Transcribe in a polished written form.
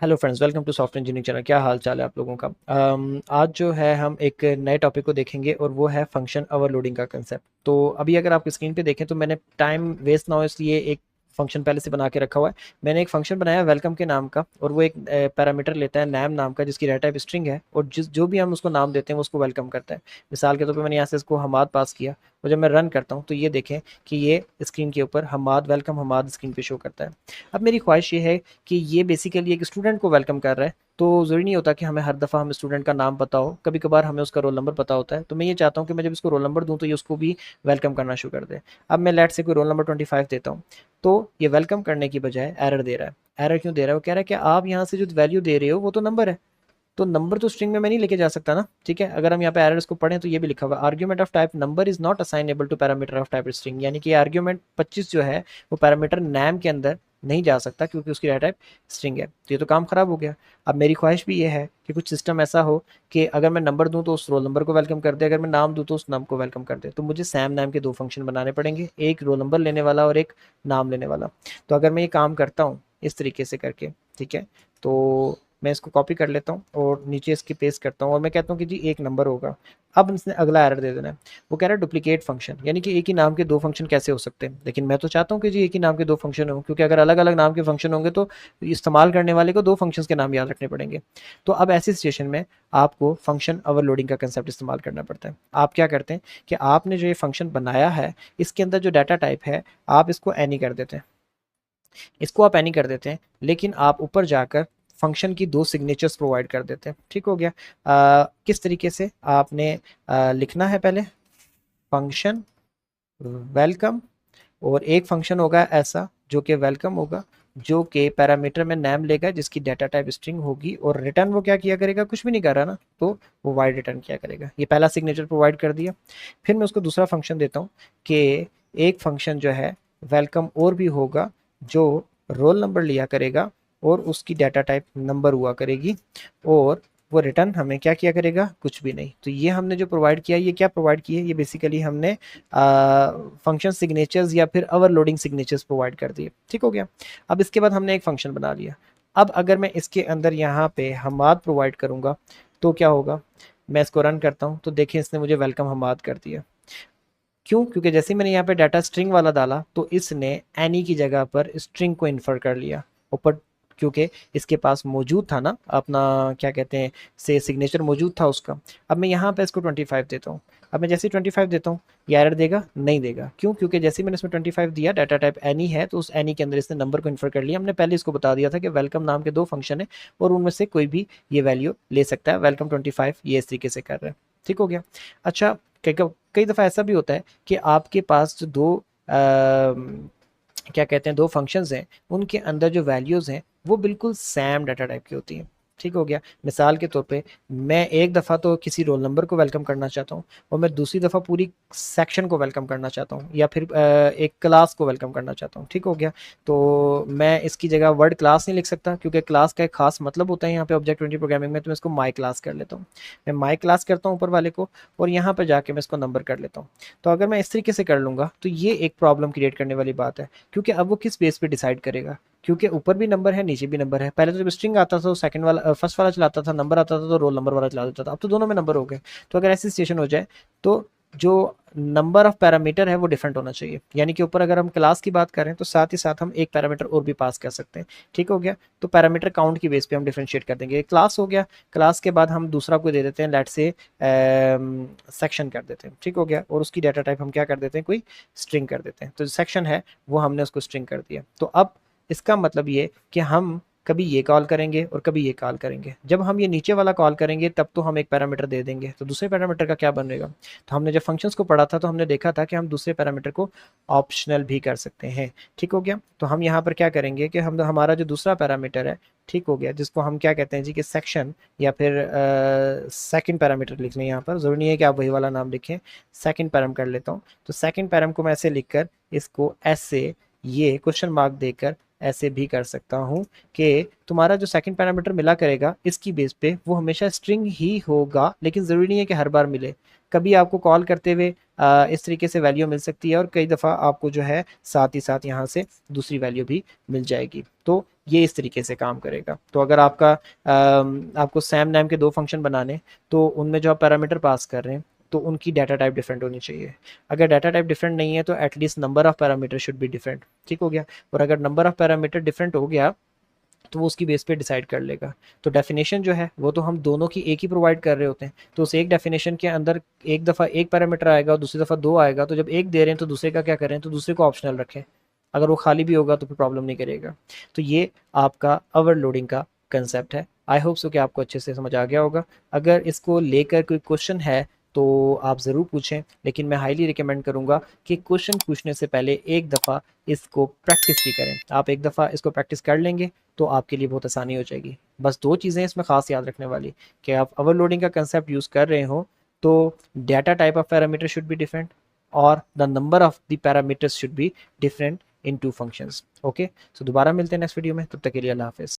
Hello friends, welcome to software engineering channel. क्या हाल चाल है आप लोगों का। आज जो है हम एक नए टॉपिक को देखेंगे और वो है फंक्शन ओवरलोडिंग का कंसेप्ट। तो अभी अगर आप स्क्रीन पे देखें तो मैंने टाइम वेस्ट ना हो इसलिए एक फंक्शन पहले से बना के रखा हुआ है। मैंने एक फंक्शन बनाया वेलकम के नाम का और वो एक पैरामीटर लेता है नैम नाम का जिसकी डाटा टाइप स्ट्रिंग है और जिस जो भी हम उसको नाम देते हैं वो उसको वेलकम करता है। मिसाल के तौर पे मैंने यहाँ से इसको हमाद पास किया और जब मैं रन करता हूँ तो ये देखें कि ये स्क्रीन के ऊपर हमाद वेलकम हमाद स्क्रीन पे शो करता है। अब मेरी ख्वाहिश ये है कि ये बेसिकली एक स्टूडेंट को वेलकम कर रहा है, तो ज़रूरी नहीं होता कि हमें हर दफ़ा हम स्टूडेंट का नाम पता हो, कभी कभार हमें उसका रोल नंबर पता होता है। तो मैं ये चाहता हूँ कि मैं जब इसको रोल नंबर दूँ तो ये उसको भी वेलकम करना शुरू कर दे। अब मैं लेट से कोई रोल नंबर 25 देता हूँ, तो ये वेलकम करने की बजाय एरर दे रहा है। एरर क्यों दे रहा है? वो कह रहा है कि आप यहाँ से जो वैल्यू दे रहे हो वो तो नंबर है, तो नंबर तो स्ट्रिंग में मैं नहीं लेके जा सकता ना। ठीक है, अगर हम यहाँ पे एरर्स को पढ़ें तो ये भी लिखा हुआ है argument of type number is not assignable to parameter of type string, यानी कि आर्ग्यूमेंट 25 जो है वो पैरामीटर नैम के अंदर नहीं जा सकता क्योंकि उसकी डाटा टाइप स्ट्रिंग है। तो ये तो काम खराब हो गया। अब मेरी ख्वाहिश भी ये है कि कुछ सिस्टम ऐसा हो कि अगर मैं नंबर दूं तो उस रोल नंबर को वेलकम कर दे, अगर मैं नाम दूं तो उस नाम को वेलकम कर दे। तो मुझे सैम नाम के दो फंक्शन बनाने पड़ेंगे, एक रोल नंबर लेने वाला और एक नाम लेने वाला। तो अगर मैं ये काम करता हूँ इस तरीके से करके, ठीक है, तो मैं इसको कॉपी कर लेता हूँ और नीचे इसकी पेस्ट करता हूँ और मैं कहता हूँ कि जी एक नंबर होगा। अब इसने अगला एरर दे देना है। वो कह रहा है डुप्लीकेट फंक्शन, यानी कि एक ही नाम के दो फंक्शन कैसे हो सकते हैं। लेकिन मैं तो चाहता हूँ कि जी एक ही नाम के दो फंक्शन हो, क्योंकि अगर अलग अलग नाम के फंक्शन होंगे तो इस्तेमाल करने वाले को दो फंक्शंस के नाम याद रखने पड़ेंगे। तो अब ऐसी सिचुएशन में आपको फंक्शन ओवरलोडिंग का कंसेप्ट इस्तेमाल करना पड़ता है। आप क्या करते हैं कि आपने जो ये फंक्शन बनाया है इसके अंदर जो डाटा टाइप है आप इसको एनी कर देते हैं, इसको आप एनी कर देते हैं, लेकिन आप ऊपर जाकर फंक्शन की दो सिग्नेचर्स प्रोवाइड कर देते हैं। ठीक हो गया। किस तरीके से आपने लिखना है? पहले फंक्शन वेलकम और एक फंक्शन होगा ऐसा जो कि वेलकम होगा, जो कि पैरामीटर में नाम लेगा जिसकी डाटा टाइप स्ट्रिंग होगी और रिटर्न वो क्या किया करेगा? कुछ भी नहीं कर रहा ना, तो वो वाइड रिटर्न किया करेगा। ये पहला सिग्नेचर प्रोवाइड कर दिया। फिर मैं उसको दूसरा फंक्शन देता हूँ कि एक फंक्शन जो है वेलकम और भी होगा जो रोल नंबर लिया करेगा और उसकी डाटा टाइप नंबर हुआ करेगी और वो रिटर्न हमें क्या किया करेगा? कुछ भी नहीं। तो ये हमने जो प्रोवाइड किया, ये क्या प्रोवाइड किया? ये बेसिकली हमने फंक्शन सिग्नेचर्स या फिर ओवरलोडिंग सिग्नेचर्स प्रोवाइड कर दिए। ठीक हो गया। अब इसके बाद हमने एक फंक्शन बना लिया। अब अगर मैं इसके अंदर यहाँ पे हमाद प्रोवाइड करूँगा तो क्या होगा? मैं इसको रन करता हूँ तो देखिए इसने मुझे वेलकम हमाद कर दिया। क्यों? क्योंकि जैसे ही मैंने यहाँ पे डाटा स्ट्रिंग वाला डाला तो इसने एनी की जगह पर स्ट्रिंग को इन्फर कर लिया ऊपर, क्योंकि इसके पास मौजूद था ना अपना क्या कहते हैं से सिग्नेचर मौजूद था उसका। अब मैं यहाँ पे इसको 25 देता हूँ। अब मैं जैसे ही 25 देता हूँ ये एरर देगा? नहीं देगा। क्यों? क्योंकि जैसे ही मैंने इसमें 25 दिया डाटा टाइप एनी है तो उस एनी के अंदर इसने नंबर को इन्फर कर लिया। हमने पहले इसको बता दिया था कि वेलकम नाम के दो फंक्शन है और उनमें से कोई भी ये वैल्यू ले सकता है। वेलकम 25 ये इस तरीके से कर रहे हैं। ठीक हो गया। अच्छा, कई कई दफ़ा ऐसा भी होता है कि आपके पास जो दो क्या कहते हैं दो फंक्शंस हैं उनके अंदर जो वैल्यूज़ हैं वो बिल्कुल सेम डाटा टाइप की होती हैं। ठीक हो गया। मिसाल के तौर पे मैं एक दफ़ा तो किसी रोल नंबर को वेलकम करना चाहता हूँ और मैं दूसरी दफ़ा पूरी सेक्शन को वेलकम करना चाहता हूँ या फिर एक क्लास को वेलकम करना चाहता हूँ। ठीक हो गया। तो मैं इसकी जगह वर्ड क्लास नहीं लिख सकता क्योंकि क्लास का एक खास मतलब होता है यहाँ पे ऑब्जेक्ट ओरिएंटेड प्रोग्रामिंग में। तो मैं इसको माई क्लास कर लेता हूँ। मैं माई क्लास करता हूँ ऊपर वाले को और यहाँ पर जाके मैं इसको नंबर कर लेता हूँ। तो अगर मैं इस तरीके से कर लूँगा तो ये एक प्रॉब्लम क्रिएट करने वाली बात है, क्योंकि अब वो किस बेस पे डिसाइड करेगा? क्योंकि ऊपर भी नंबर है नीचे भी नंबर है। पहले तो जब स्ट्रिंग आता था तो सेकंड वाला फर्स्ट वाला चलाता था, नंबर आता था तो रोल नंबर वाला चला देता था। अब तो दोनों में नंबर हो गए। तो अगर ऐसी सिचुएशन हो जाए तो जो नंबर ऑफ पैरामीटर है वो डिफरेंट होना चाहिए। यानी कि ऊपर अगर हम क्लास की बात करें तो साथ ही साथ हम एक पैरामीटर और भी पास कर सकते हैं। ठीक हो गया। तो पैरामीटर काउंट की बेस पे हम डिफरेंशिएट कर देंगे। क्लास हो गया। क्लास के बाद हम दूसरा कोई दे देते हैं, लेट से सेक्शन कर देते हैं। ठीक हो गया। और उसकी डाटा टाइप हम क्या कर देते हैं? कोई स्ट्रिंग कर देते हैं। तो सेक्शन है वो हमने उसको स्ट्रिंग कर दिया। तो अब इसका मतलब ये कि हम कभी ये कॉल करेंगे और कभी ये कॉल करेंगे। जब हम ये नीचे वाला कॉल करेंगे तब तो हम एक पैरामीटर दे देंगे, तो दूसरे पैरामीटर का क्या बनेगा? तो हमने जब फंक्शंस को पढ़ा था तो हमने देखा था कि हम दूसरे पैरामीटर को ऑप्शनल भी कर सकते हैं। ठीक हो गया। तो हम यहाँ पर क्या करेंगे कि हम हमारा जो दूसरा पैरामीटर है, ठीक हो गया, जिसको हम क्या कहते हैं जी कि सेक्शन या फिर सेकंड पैरामीटर लिख लें। यहाँ पर जरूरी नहीं है कि आप वही वाला नाम लिखें। सेकंड पैराम कर लेता हूँ। तो सेकंड पैराम को मैं ऐसे लिखकर इसको ऐसे ये क्वेश्चन मार्क देकर ऐसे भी कर सकता हूँ कि तुम्हारा जो सेकंड पैरामीटर मिला करेगा इसकी बेस पे वो हमेशा स्ट्रिंग ही होगा, लेकिन ज़रूरी नहीं है कि हर बार मिले। कभी आपको कॉल करते हुए इस तरीके से वैल्यू मिल सकती है और कई दफ़ा आपको जो है साथ ही साथ यहाँ से दूसरी वैल्यू भी मिल जाएगी। तो ये इस तरीके से काम करेगा। तो अगर आपको सैम नाम के दो फंक्शन बनाने, तो उनमें जो आप पैरामीटर पास कर रहे हैं तो उनकी डाटा टाइप डिफरेंट होनी चाहिए। अगर डाटा टाइप डिफरेंट नहीं है तो at least number of parameter should be different. ठीक हो गया। और अगर नंबर ऑफ पैरामीटर डिफरेंट हो गया तो वो उसकी बेस पे डिसाइड कर लेगा। तो डेफिनेशन जो है वो तो हम दोनों की एक ही प्रोवाइड कर रहे होते हैं, तो उस एक डेफिनेशन के अंदर एक दफ़ा एक पैरामीटर आएगा और दूसरी दफ़ा दो आएगा। तो जब एक दे रहे हैं तो दूसरे का क्या करें, तो दूसरे को ऑप्शनल रखें। अगर वो खाली भी होगा तो फिर प्रॉब्लम नहीं करेगा। तो ये आपका ओवरलोडिंग का कंसेप्ट है। आई होप सो कि आपको अच्छे से समझ आ गया होगा। अगर इसको लेकर कोई क्वेश्चन है तो आप ज़रूर पूछें, लेकिन मैं हाईली रिकमेंड करूँगा कि क्वेश्चन पूछने से पहले एक दफ़ा इसको प्रैक्टिस भी करें। आप एक दफ़ा इसको प्रैक्टिस कर लेंगे तो आपके लिए बहुत आसानी हो जाएगी। बस दो चीज़ें इसमें ख़ास याद रखने वाली, कि आप ओवरलोडिंग का कंसेप्ट यूज़ कर रहे हो तो data type of parameter should be different और the number of the parameters should be different in two functions. Okay, so दोबारा मिलते हैं नेक्स्ट वीडियो में, तब तक के लिए अल्लाह हाफ़िज़।